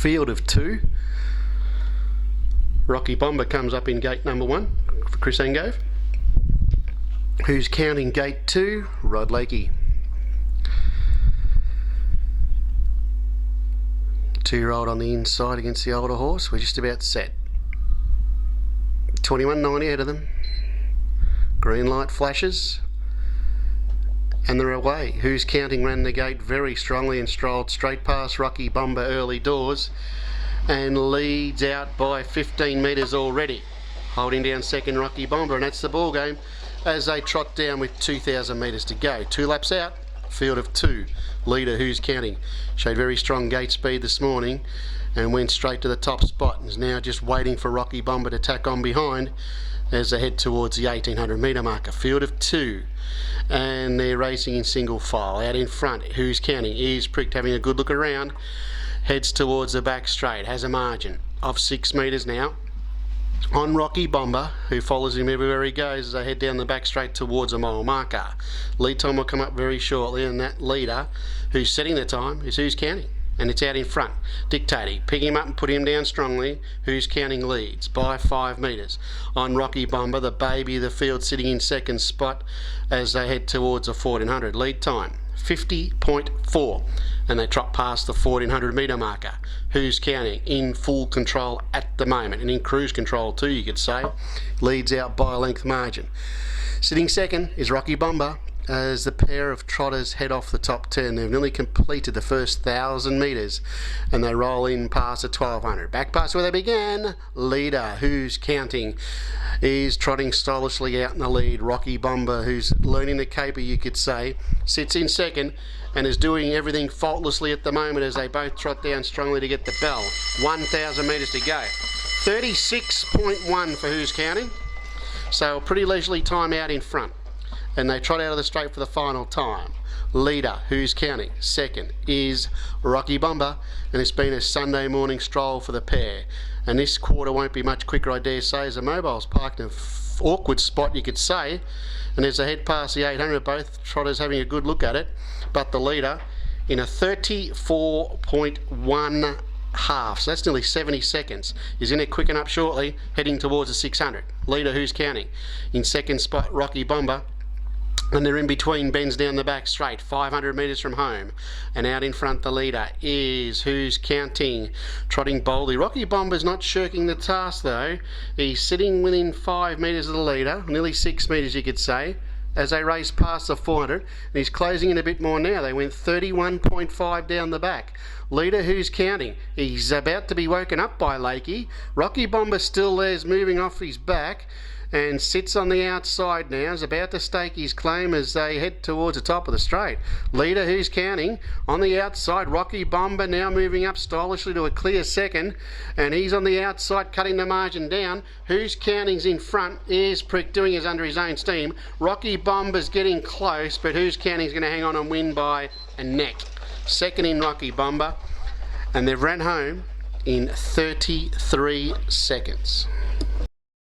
field of 2. Rocky Bomber comes up in gate number 1 for Chris Engove. Who's Counting gate 2? Rod Lakey. 2-year-old on the inside against the older horse. We're just about set. 21.90 ahead of them. Green light flashes. And they're away. Who's Counting ran the gate very strongly and strolled straight past Rocky Bomber early doors and leads out by 15 metres already. Holding down second Rocky Bomber, and that's the ball game as they trot down with 2,000 metres to go. 2 laps out, field of 2. Leader Who's Counting showed very strong gate speed this morning and went straight to the top spot and is now just waiting for Rocky Bomber to tack on behind as they head towards the 1800 metre marker. Field of 2, and they're racing in single file. Out in front, Who's Counting is pricked, having a good look around, heads towards the back straight, has a margin of 6 metres now on Rocky Bomber, who follows him everywhere he goes as they head down the back straight towards a mile marker. Lead time will come up very shortly, and that leader who's setting the time is Who's Counting, and it's out in front, dictating, picking him up and putting him down strongly. Who's Counting leads by 5 metres on Rocky Bomber, the baby of the field, sitting in second spot as they head towards the 1400. Lead time 50.4, and they trot past the 1400 metre marker. Who's Counting in full control at the moment, and in cruise control too, you could say. Leads out by a length margin. Sitting second is Rocky Bomber as the pair of trotters head off the top 10. They've nearly completed the first 1,000 metres and they roll in past the 1200. Back past where they began. Leader Who's Counting is trotting stylishly out in the lead. Rocky Bomber, who's learning the caper, you could say, sits in second and is doing everything faultlessly at the moment as they both trot down strongly to get the bell. 1,000 metres to go. 36.1 for Who's Counting. So a pretty leisurely time out in front, and they trot out of the straight for the final time. Leader Who's Counting second is Rocky Bomber, and it's been a Sunday morning stroll for the pair, and this quarter won't be much quicker, I dare say, as the mobile's parked in an awkward spot, you could say, and as they head past the 800, both trotters having a good look at it, but the leader in a 34.1 half, so that's nearly 70 seconds, is in it quick enough shortly, heading towards the 600. Leader Who's Counting in second spot, Rocky Bomber, and they're in between bends down the back straight, 500 metres from home, and out in front the leader is Who's Counting, trotting boldly. Rocky Bomber's not shirking the task though. He's sitting within 5 metres of the leader, nearly 6 metres you could say, as they race past the 400, and he's closing in a bit more now. They went 31.5 down the back. Leader Who's Counting, he's about to be woken up by Lakey. Rocky Bomber still there's moving off his back and sits on the outside now, is about to stake his claim as they head towards the top of the straight. Leader Who's Counting on the outside. Rocky Bomber now moving up stylishly to a clear second, and he's on the outside cutting the margin down. Who's Counting's in front, ears pricked, doing his under his own steam. Rocky Bomber's getting close, but Who's Counting's going to hang on and win by a neck. Second in Rocky Bomber, and they've ran home in 33 seconds.